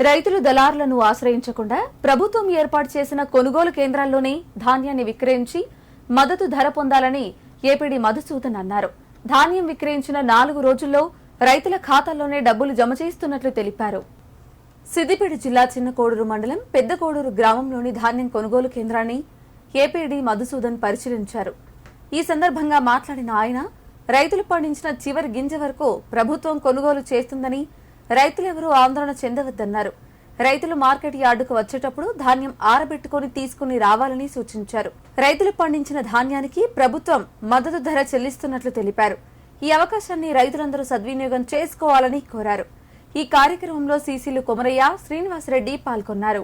రైతులు దళారులను ఆశ్రయించకుండా ప్రభుత్వం ఏర్పాటు చేసిన కొనుగోలు కేంద్రాల్లోనే ధాన్యాన్ని విక్రయించి మద్దతు ధర పొందాలని ఏపీడీ మధుసూదన్ అన్నారు. ధాన్యం విక్రయించిన 4 రోజుల్లో రైతుల ఖాతాల్లోనే డబ్బులు జమ చేస్తున్నట్లు తెలిపారు. సిద్దిపేట జిల్లా చిన్నకోడూరు మండలం పెద్దకోడూరు గ్రామంలోని ధాన్యం కొనుగోలు కేంద్రాన్ని ఏపీడీ మధుసూదన్ పరిశీలించారు. ఈ సందర్భంగా మాట్లాడిన ఆయన రైతులు పండించిన చివరి గింజ వరకు ప్రభుత్వం కొనుగోలు చేస్తుందని, రైతులెవరూ ఆందోళన చెందవద్దన్నారు. రైతులు మార్కెట్ యార్డుకు వచ్చేటప్పుడు ధాన్యం ఆరబెట్టుకుని తీసుకుని రావాలని సూచించారు. రైతులు పండించిన ధాన్యానికి ప్రభుత్వం మద్దతు ధర చెల్లిస్తున్నట్లు తెలిపారు. ఈ అవకాశాన్ని రైతులందరూ సద్వినియోగం చేసుకోవాలని కోరారు. ఈ కార్యక్రమంలో సీసీలు కొమరయ్య, శ్రీనివాసరెడ్డి పాల్గొన్నారు.